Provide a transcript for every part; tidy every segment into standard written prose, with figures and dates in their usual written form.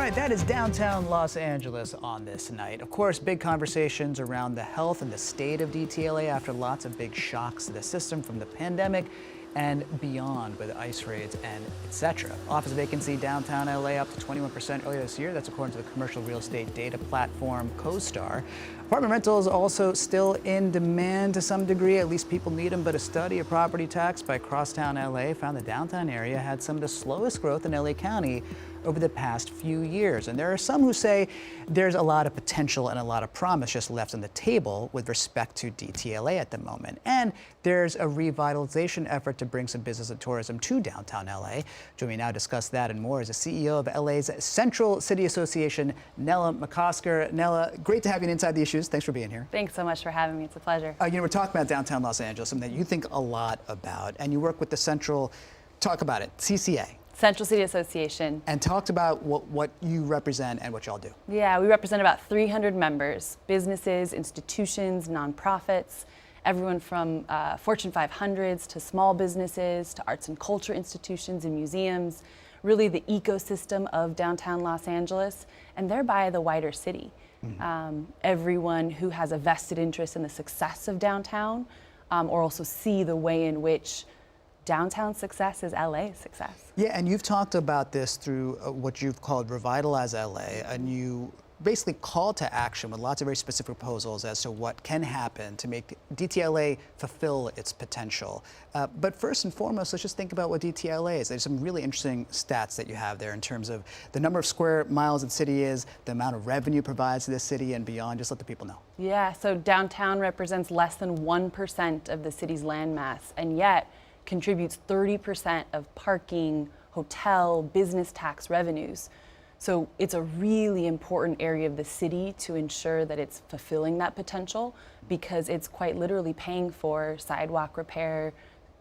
right, that is downtown Los Angeles on this night. Of course, big conversations around the health and the state of DTLA after lots of big shocks to the system from the pandemic and beyond with ICE raids and etc. Office vacancy downtown LA up to 21% earlier this year. That's according to the commercial real estate data platform CoStar. Apartment rentals also still in demand to some degree, at least people need them, but a study of property tax by Crosstown LA found the downtown area had some of the slowest growth in LA County over the past few years. And there are some who say there's a lot of potential and a lot of promise just left on the table with respect to DTLA at the moment. And there's a revitalization effort to bring some business and tourism to downtown LA. Joining me now to discuss that and more is the CEO of LA's Central City Association, Nella McOsker. Nella, great to have you inside the issues. Thanks for being here. Thanks so much for having me. It's a pleasure. We're talking about downtown Los Angeles, something that you think a lot about, and you work with the Central, talk about it, CCA. Central City Association. And talked about what you represent and what y'all do. Yeah, we represent about 300 members, businesses, institutions, nonprofits, everyone from Fortune 500s to small businesses to arts and culture institutions and museums, really the ecosystem of downtown Los Angeles and thereby the wider city. Everyone who has a vested interest in the success of downtown or also see the way in which downtown success is LA's success. Yeah, and you've talked about this through what you've called Revitalize LA, and you basically call to action with lots of very specific proposals as to what can happen to make DTLA fulfill its potential. But first and foremost, let's just think about what DTLA is. There's some really interesting stats that you have there in terms of the number of square miles the city is, the amount of revenue it provides to the city and beyond. Just let the people know. Yeah, so downtown represents less than 1% of the city's landmass, and yet contributes 30% of parking, hotel, business tax revenues. So it's a really important area of the city to ensure that it's fulfilling that potential because it's quite literally paying for sidewalk repair,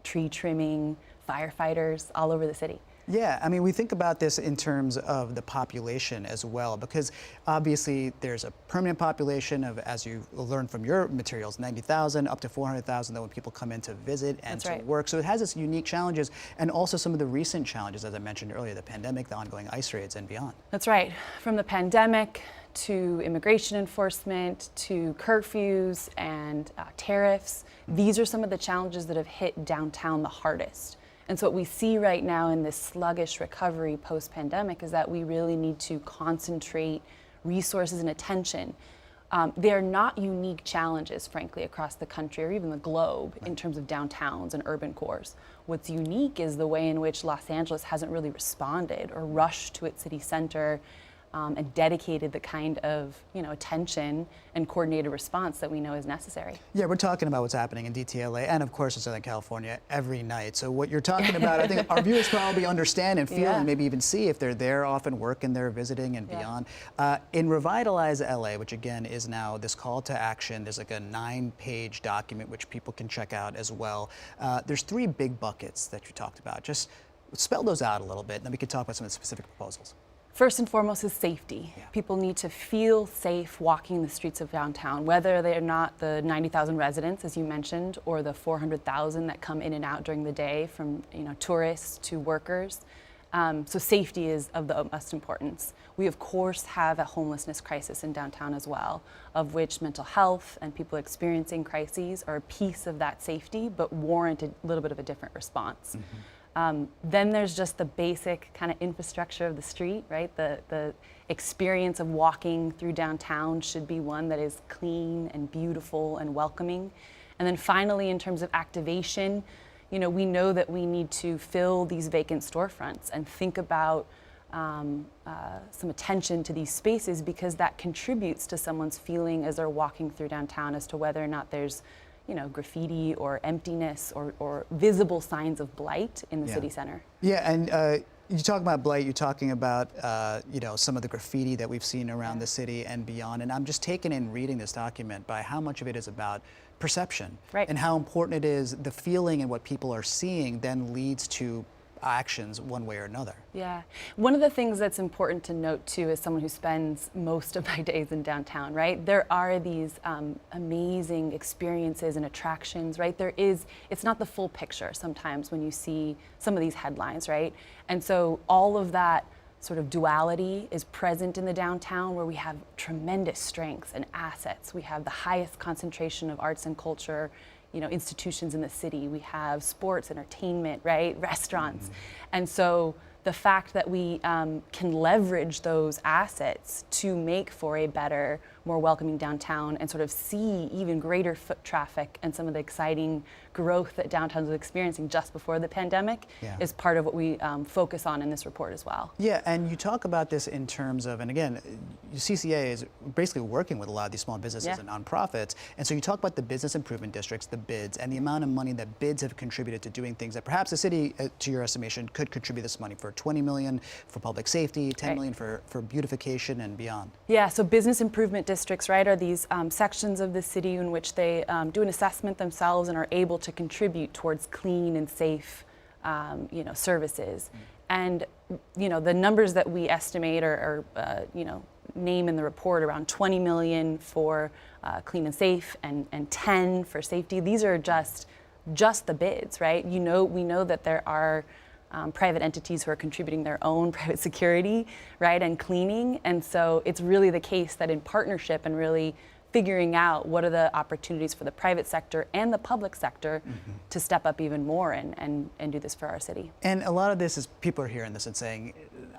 tree trimming, firefighters all over the city. Yeah, I mean, we think about this in terms of the population as well, because obviously there's a permanent population of, as you learned from your materials, 90,000 up to 400,000 when people come in to visit and to work. So it has its unique challenges and also some of the recent challenges, as I mentioned earlier, the pandemic, the ongoing ICE raids and beyond. That's right. From the pandemic to immigration enforcement to curfews and tariffs, these are some of the challenges that have hit downtown the hardest. And so what we see right now in this sluggish recovery post-pandemic is that we really need to concentrate resources and attention. They are not unique challenges, frankly, across the country or even the globe in terms of downtowns and urban cores. What's unique is the way in which Los Angeles hasn't really responded or rushed to its city center and dedicated the kind of attention and coordinated response that we know is necessary. Yeah, we're talking about what's happening in DTLA and of course in Southern California every night. So what you're talking about, I think our viewers probably understand and feel and maybe even see if they're there often working there, visiting and beyond. In Revitalize LA, which again is now this call to action, there's like a 9-page document which people can check out as well. There's 3 big buckets that you talked about. Just spell those out a little bit and then we can talk about some of the specific proposals. First and foremost is safety. People need to feel safe walking the streets of downtown, whether they're not the 90,000 residents, as you mentioned, or the 400,000 that come in and out during the day from tourists to workers. So safety is of the utmost importance. We of course have a homelessness crisis in downtown as well, of which mental health and people experiencing crises are a piece of that safety, but warrant a little bit of a different response. Then there's just the basic kind of infrastructure of the street, right? The experience of walking through downtown should be one that is clean and beautiful and welcoming. And then finally, in terms of activation, we know that we need to fill these vacant storefronts and think about some attention to these spaces because that contributes to someone's feeling as they're walking through downtown as to whether or not there's graffiti or emptiness or visible signs of blight in the city center. Yeah, and you talk about blight, you're talking about some of the graffiti that we've seen around the city and beyond. And I'm just taken in reading this document by how much of it is about perception and how important it is. The feeling and what people are seeing then leads to actions one way or another. Yeah. One of the things that's important to note too, as someone who spends most of my days in downtown, right? There are these amazing experiences and attractions, right? It's not the full picture sometimes when you see some of these headlines, right? And so all of that sort of duality is present in the downtown, where we have tremendous strengths and assets. We have the highest concentration of arts and culture, institutions in the city. We have sports, entertainment, right? Restaurants. And so the fact that we can leverage those assets to make for a better, more welcoming downtown and sort of see even greater foot traffic and some of the exciting growth that downtown was experiencing just before the pandemic is part of what we focus on in this report as well. Yeah, and you talk about this in terms of, and again, CCA is basically working with a lot of these small businesses and nonprofits, and so you talk about the business improvement districts, the bids, and the amount of money that bids have contributed to doing things that perhaps the city, to your estimation, could contribute this money for 20 million for public safety, 10 million for beautification and beyond. Yeah, so business improvement districts, right, are these sections of the city in which they do an assessment themselves and are able to contribute towards clean and safe, services. And, the numbers that we estimate or name in the report, around 20 million for clean and safe and 10 for safety. These are just the bids, right? We know that there are private entities who are contributing their own private security, right, and cleaning. And so it's really the case that in partnership and really figuring out what are the opportunities for the private sector and the public sector to step up even more and do this for our city. And a lot of this is people are hearing this and saying,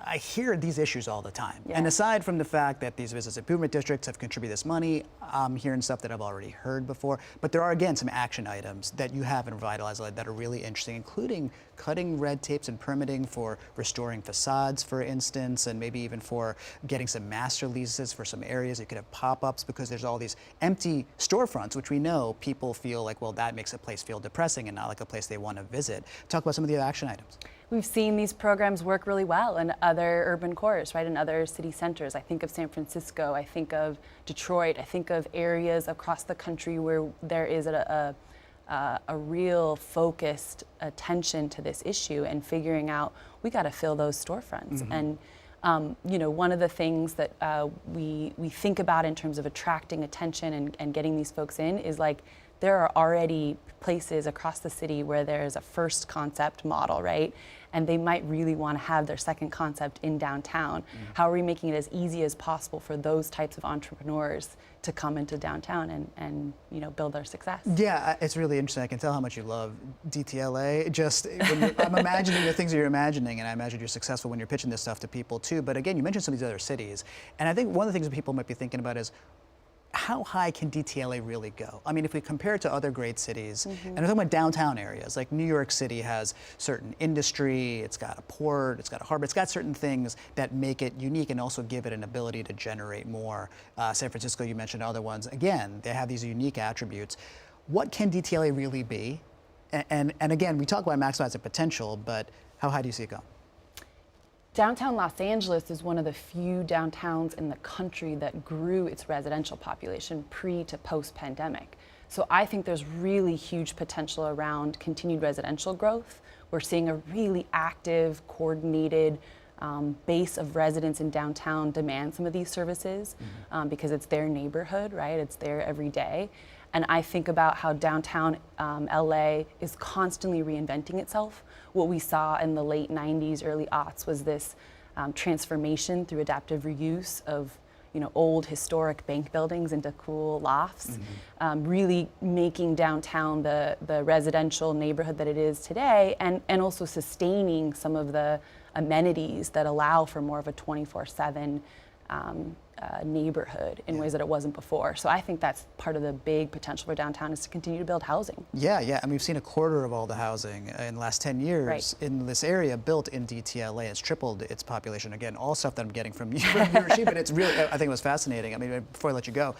I hear these issues all the time. And aside from the fact that these business improvement districts have contributed this money, I'm hearing stuff that I've already heard before. But there are, again, some action items that you have in Revitalize that are really interesting, including cutting red tapes and permitting for restoring facades, for instance, and maybe even for getting some master leases for some areas. You could have pop-ups because there's all these empty storefronts, which we know people feel like, well, that makes a place feel depressing and not like a place they want to visit. Talk about some of the action items. We've seen these programs work really well in other urban cores, right, in other city centers. I think of San Francisco, I think of Detroit, I think of areas across the country where there is a real focused attention to this issue and figuring out we got to fill those storefronts. And one of the things that we think about in terms of attracting attention and getting these folks in is like there are already places across the city where there's a first concept model, right? And they might really want to have their second concept in downtown. How are we making it as easy as possible for those types of entrepreneurs to come into downtown and build their success? Yeah, it's really interesting. I can tell how much you love DTLA. Just I'm imagining the things that you're imagining, and I imagine you're successful when you're pitching this stuff to people too. But again, you mentioned some of these other cities, and I think one of the things that people might be thinking about is, how high can DTLA really go? I mean, if we compare it to other great cities, and I'm talking about downtown areas, like New York City has certain industry, it's got a port, it's got a harbor, it's got certain things that make it unique and also give it an ability to generate more. San Francisco, you mentioned other ones. Again, they have these unique attributes. What can DTLA really be? And again, we talk about maximizing potential, but how high do you see it going? Downtown Los Angeles is one of the few downtowns in the country that grew its residential population pre to post pandemic. So I think there's really huge potential around continued residential growth. We're seeing a really active, coordinated base of residents in downtown demand some of these services because it's their neighborhood, right? It's there every day. And I think about how downtown LA is constantly reinventing itself. What we saw in the late 90s, early aughts was this transformation through adaptive reuse of old historic bank buildings into cool lofts, really making downtown the residential neighborhood that it is today, and also sustaining some of the amenities that allow for more of a 24/7 neighborhood in ways that it wasn't before. So I think that's part of the big potential for downtown is to continue to build housing. Yeah, and we've seen a quarter of all the housing in the last 10 years in this area built in DTLA. It's tripled its population. Again, all stuff that I'm getting from you, but it's really, I think it was fascinating. I mean, before I let you go,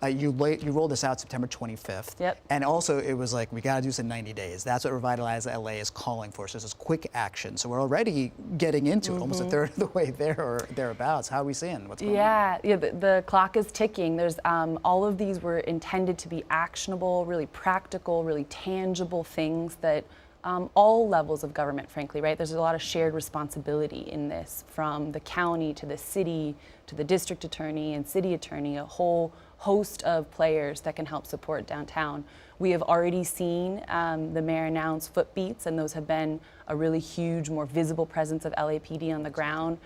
you rolled this out September 25th. And also it was like, we got to do this in 90 days. That's what Revitalize LA is calling for. So this is quick action. So we're already getting into it, almost a third of the way there or thereabouts. How are we seeing what's going on? Yeah, the clock is ticking. There's all of these were intended to be actionable, really practical, really tangible things that all levels of government, frankly, right? There's a lot of shared responsibility in this, from the county to the city to the district attorney and city attorney, a whole host of players that can help support downtown. We have already seen the mayor announce footbeats, and those have been a really huge, more visible presence of LAPD on the ground.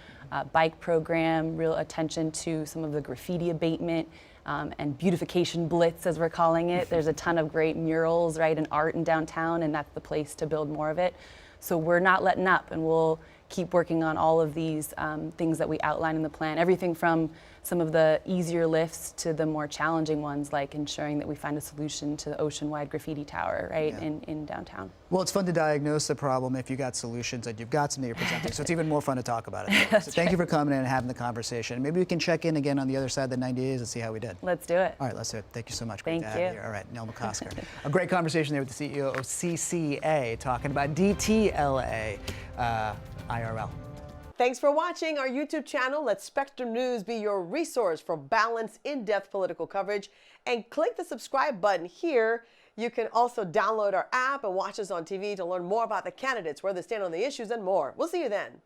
bike program, real attention to some of the graffiti abatement and beautification blitz, as we're calling it. There's a ton of great murals, right, and art in downtown, and that's the place to build more of it. So we're not letting up, and we'll keep working on all of these things that we outline in the plan, everything from some of the easier lifts to the more challenging ones, like ensuring that we find a solution to the ocean-wide graffiti tower, right, in downtown. Well, it's fun to diagnose the problem if you've got solutions and you've got something you're presenting, so it's even more fun to talk about it. So thank you for coming in and having the conversation. Maybe we can check in again on the other side of the 90 days and see how we did. Let's do it. All right, let's do it. Thank you so much. Thank Great to have you here. All right, Nella McOsker. A great conversation there with the CEO of CCA, talking about DTLA, IRL. Thanks for watching our YouTube channel. Let Spectrum News be your resource for balanced, in-depth political coverage. And click the subscribe button here. You can also download our app and watch us on TV to learn more about the candidates, where they stand on the issues, and more. We'll see you then.